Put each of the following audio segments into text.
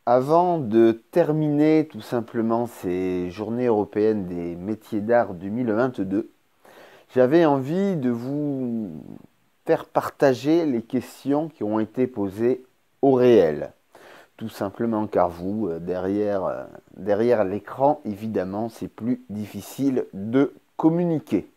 Avant de terminer tout simplement ces journées européennes des métiers d'art 2022, j'avais envie de vous faire partager les questions qui ont été posées au réel. Tout simplement car vous, derrière l'écran, évidemment, c'est plus difficile de communiquer.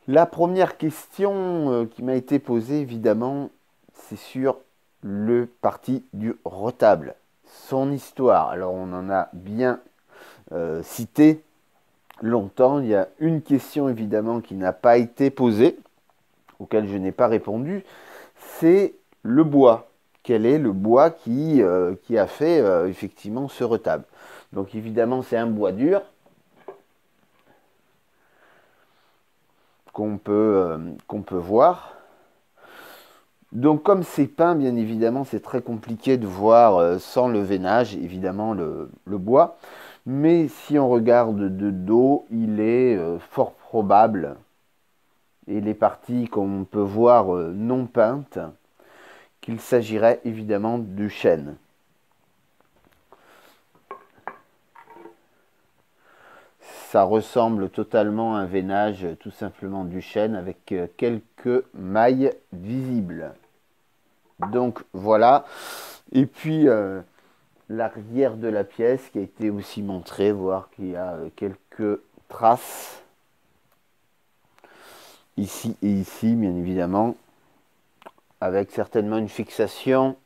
La première question qui m'a été posée, évidemment, c'est sur le parti du retable, son histoire. Alors on en a bien cité longtemps. Il y a une question évidemment qui n'a pas été posée, auquel je n'ai pas répondu, c'est le bois. Quel est le bois qui a fait effectivement ce retable? Donc évidemment c'est un bois dur qu'on peut voir. Donc comme c'est peint, bien évidemment, c'est très compliqué de voir sans le veinage, évidemment, le bois. Mais si on regarde de dos, il est fort probable, et les parties qu'on peut voir non peintes, qu'il s'agirait évidemment du chêne. Ça ressemble totalement à un veinage tout simplement du chêne avec quelques mailles visibles. Donc voilà. Et puis l'arrière de la pièce qui a été aussi montré, voir qu'il y a quelques traces ici et ici, bien évidemment, avec certainement une fixation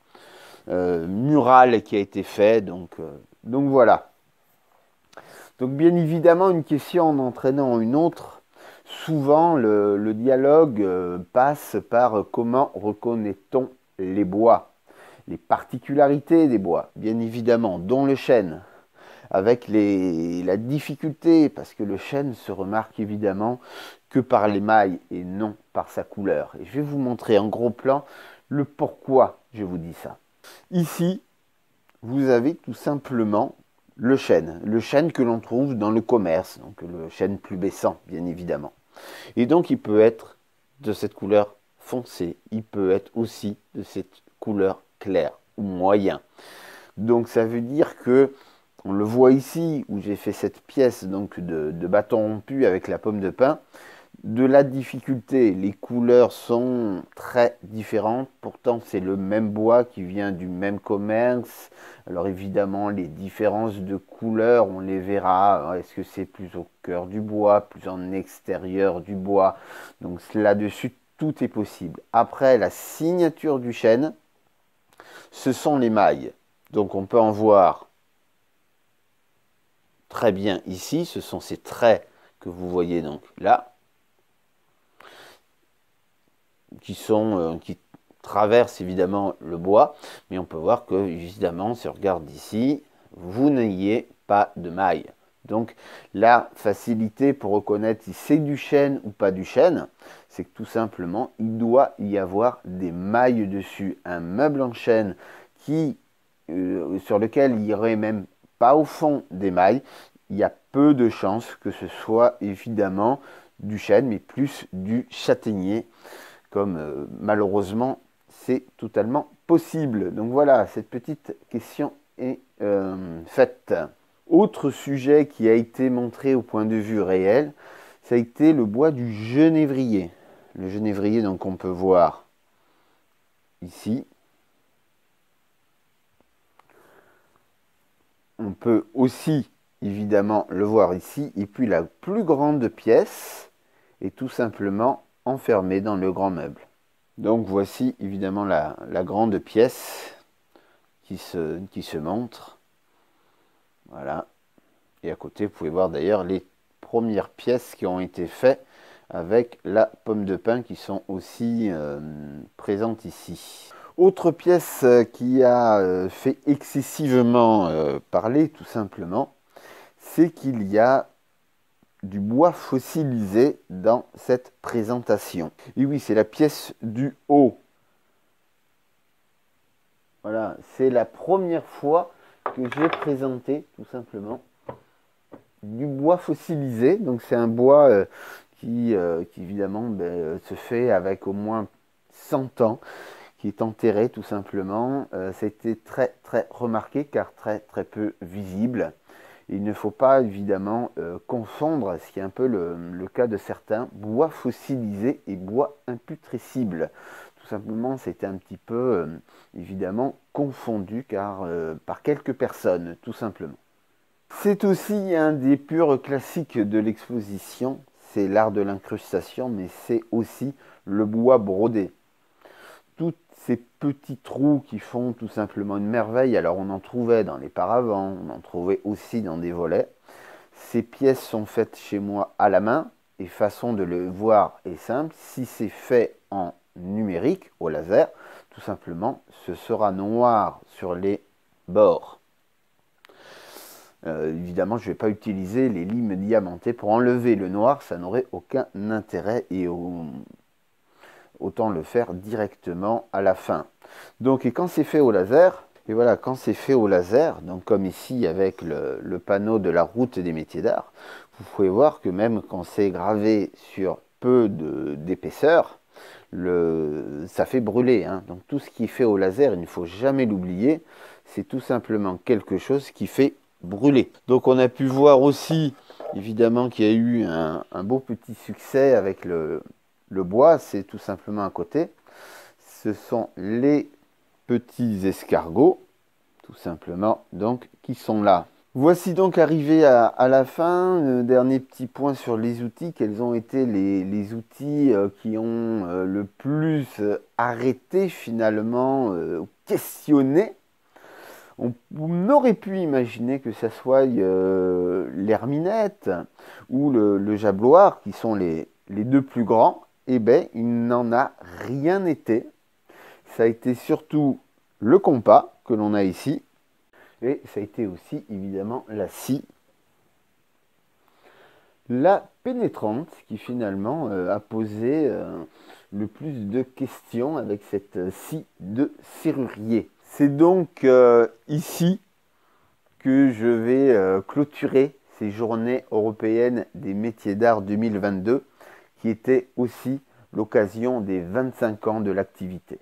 murale qui a été faite. Donc voilà. Donc bien évidemment, une question en entraînant une autre, souvent le dialogue passe par comment reconnaît-on les bois, les particularités des bois, bien évidemment, dont le chêne, avec la difficulté, parce que le chêne se remarque évidemment que par les mailles et non par sa couleur. Et je vais vous montrer en gros plan le pourquoi je vous dis ça. Ici, vous avez tout simplement le chêne que l'on trouve dans le commerce, donc le chêne pubescent, bien évidemment. Et donc il peut être de cette couleur foncée, il peut être aussi de cette couleur claire ou moyen. Donc ça veut dire que, on le voit ici, où j'ai fait cette pièce donc de bâton rompu avec la pomme de pin, de la difficulté. Les couleurs sont très différentes, pourtant c'est le même bois qui vient du même commerce. Alors évidemment, les différences de couleurs, on les verra. Est-ce que c'est plus au cœur du bois, plus en extérieur du bois? Donc là-dessus, tout est possible. Après, la signature du chêne, ce sont les mailles. Donc on peut en voir très bien ici. Ce sont ces traits que vous voyez donc là, qui traversent évidemment le bois, mais on peut voir que évidemment, si on regarde ici, vous n'ayez pas de mailles. Donc la facilité pour reconnaître si c'est du chêne ou pas du chêne, c'est que tout simplement, il doit y avoir des mailles dessus. Un meuble en chêne sur lequel il n'y aurait même pas au fond des mailles, il y a peu de chances que ce soit évidemment du chêne, mais plus du châtaignier, comme malheureusement c'est totalement possible. Donc voilà, cette petite question est faite. Autre sujet qui a été montré au point de vue réel, ça a été le bois du genévrier. Le genévrier, donc on peut voir ici. On peut aussi évidemment le voir ici. Et puis la plus grande pièce est tout simplement enfermée dans le grand meuble. Donc voici évidemment la grande pièce qui se montre. Voilà. Et à côté, vous pouvez voir d'ailleurs les premières pièces qui ont été faites avec la pomme de pin qui sont aussi présentes ici. Autre pièce qui a fait excessivement parler, tout simplement, c'est qu'il y a du bois fossilisé dans cette présentation. Et oui, c'est la pièce du haut. Voilà, c'est la première fois que j'ai présenté, tout simplement, du bois fossilisé. Donc c'est un bois qui évidemment se fait avec au moins 100 ans, qui est enterré tout simplement. Ça a été très très remarqué car très très peu visible. Il ne faut pas évidemment confondre, ce qui est un peu le cas de certains, bois fossilisés et bois imputrescibles. Tout simplement, c'était un petit peu évidemment confondu car, par quelques personnes, tout simplement. C'est aussi un des purs classiques de l'exposition, c'est l'art de l'incrustation, mais c'est aussi le bois brodé. Tous ces petits trous qui font tout simplement une merveille, alors on en trouvait dans les paravents, on en trouvait aussi dans des volets. Ces pièces sont faites chez moi à la main, et façon de le voir est simple, si c'est fait en numérique, au laser, tout simplement, ce sera noir sur les bords. Évidemment, je ne vais pas utiliser les limes diamantées pour enlever le noir, ça n'aurait aucun intérêt et autant le faire directement à la fin. Donc, et quand c'est fait au laser, et voilà, quand c'est fait au laser, donc comme ici avec le panneau de la route des métiers d'art, vous pouvez voir que même quand c'est gravé sur peu d'épaisseur, ça fait brûler. Hein. Donc tout ce qui est fait au laser, il ne faut jamais l'oublier, c'est tout simplement quelque chose qui fait brûler. Donc on a pu voir aussi, évidemment, qu'il y a eu un beau petit succès avec le bois, c'est tout simplement à côté. Ce sont les petits escargots, tout simplement, donc, qui sont là. Voici donc arrivé à la fin, le dernier petit point sur les outils. Quels ont été les outils qui ont le plus arrêté finalement, questionné. On aurait pu imaginer que ça soit l'herminette ou le jabloir, qui sont les deux plus grands. Eh bien, il n'en a rien été. Ça a été surtout le compas que l'on a ici. Et ça a été aussi évidemment la scie, la pénétrante, qui finalement a posé le plus de questions avec cette scie de serrurier. C'est donc ici que je vais clôturer ces journées européennes des métiers d'art 2022, qui était aussi l'occasion des 25 ans de l'activité.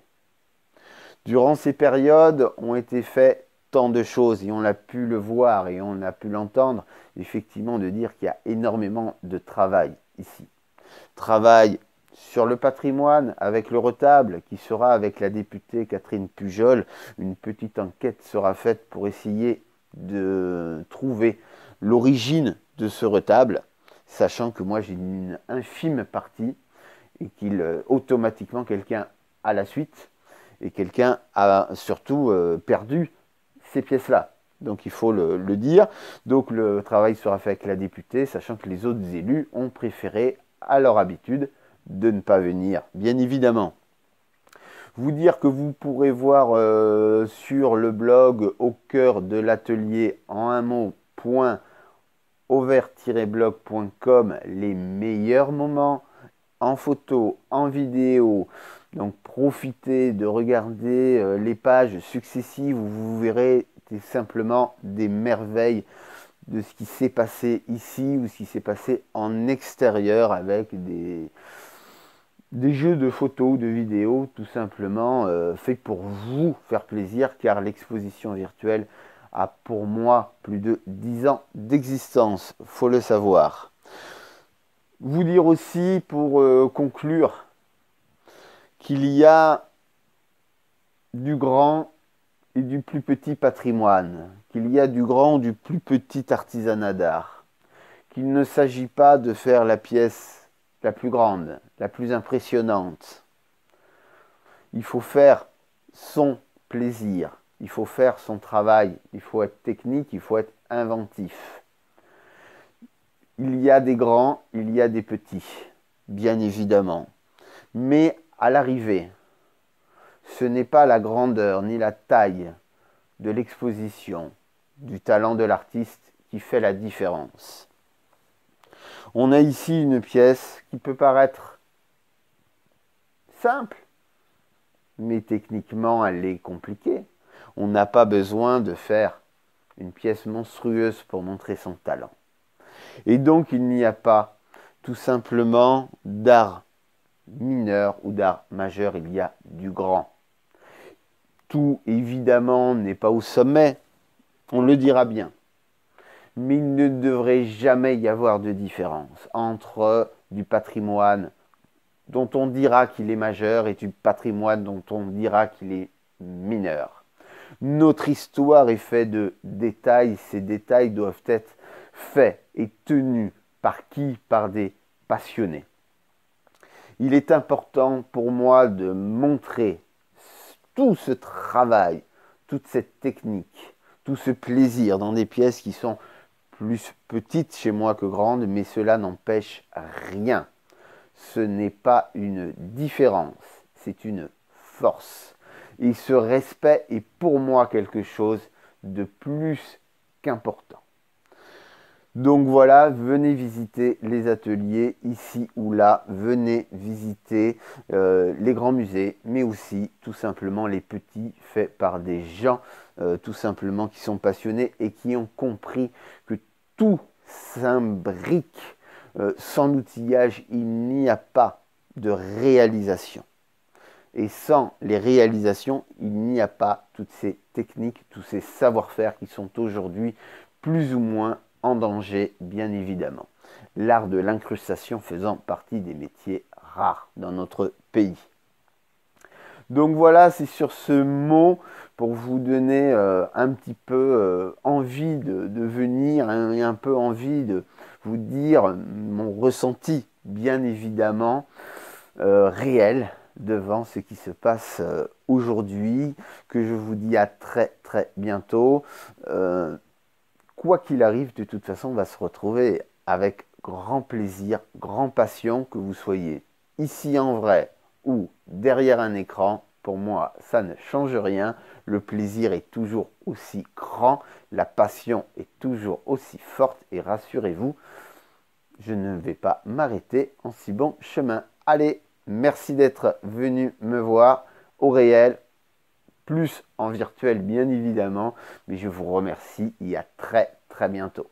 Durant ces périodes ont été faites tant de choses et on a pu le voir et on a pu l'entendre, effectivement, de dire qu'il y a énormément de travail ici. Travail sur le patrimoine avec le retable qui sera avec la députée Catherine Pujol. Une petite enquête sera faite pour essayer de trouver l'origine de ce retable, sachant que moi j'ai une infime partie et qu'il automatiquement quelqu'un à la suite et quelqu'un a surtout perdu ces pièces-là. Donc il faut le dire. Donc le travail sera fait avec la députée, sachant que les autres élus ont préféré, à leur habitude, de ne pas venir, bien évidemment. Vous dire que vous pourrez voir sur le blog au cœur de l'atelier en un mot .over-blog.com les meilleurs moments en photo, en vidéo. Donc profitez de regarder les pages successives où vous verrez simplement des merveilles de ce qui s'est passé ici ou ce qui s'est passé en extérieur avec des jeux de photos, de vidéos, tout simplement faits pour vous faire plaisir, car l'exposition virtuelle a pour moi plus de 10 ans d'existence, faut le savoir. Vous dire aussi, pour conclure, qu'il y a du grand et du plus petit patrimoine, qu'il y a du grand ou du plus petit artisanat d'art, qu'il ne s'agit pas de faire la pièce la plus grande, la plus impressionnante. Il faut faire son plaisir, il faut faire son travail, il faut être technique, il faut être inventif. Il y a des grands, il y a des petits, bien évidemment. Mais à l'arrivée, ce n'est pas la grandeur ni la taille de l'exposition, du talent de l'artiste qui fait la différence. On a ici une pièce qui peut paraître simple, mais techniquement elle est compliquée. On n'a pas besoin de faire une pièce monstrueuse pour montrer son talent. Et donc il n'y a pas tout simplement d'art mineur ou d'art majeur, il y a du grand. Tout, évidemment, n'est pas au sommet, on le dira bien. Mais il ne devrait jamais y avoir de différence entre du patrimoine dont on dira qu'il est majeur et du patrimoine dont on dira qu'il est mineur. Notre histoire est faite de détails. Ces détails doivent être faits et tenus par qui? Par des passionnés. Il est important pour moi de montrer tout ce travail, toute cette technique, tout ce plaisir dans des pièces qui sont plus petites chez moi que grandes, mais cela n'empêche rien. Ce n'est pas une différence, c'est une force. Et ce respect est pour moi quelque chose de plus qu'important. Donc voilà, venez visiter les ateliers ici ou là, venez visiter les grands musées, mais aussi tout simplement les petits faits par des gens tout simplement qui sont passionnés et qui ont compris que tout s'imbrique. Sans l'outillage, il n'y a pas de réalisation. Et sans les réalisations, il n'y a pas toutes ces techniques, tous ces savoir-faire qui sont aujourd'hui plus ou moins en danger, bien évidemment. L'art de l'incrustation faisant partie des métiers rares dans notre pays. Donc voilà, c'est sur ce mot pour vous donner un petit peu envie de venir et un peu envie de vous dire mon ressenti, bien évidemment, réel devant ce qui se passe aujourd'hui, que je vous dis à très très bientôt. Quoi qu'il arrive, de toute façon, on va se retrouver avec grand plaisir, grand passion, que vous soyez ici en vrai ou derrière un écran. Pour moi, ça ne change rien. Le plaisir est toujours aussi grand, la passion est toujours aussi forte et rassurez-vous, je ne vais pas m'arrêter en si bon chemin. Allez, merci d'être venu me voir au réel, plus en virtuel bien évidemment, mais je vous remercie et à très très bientôt.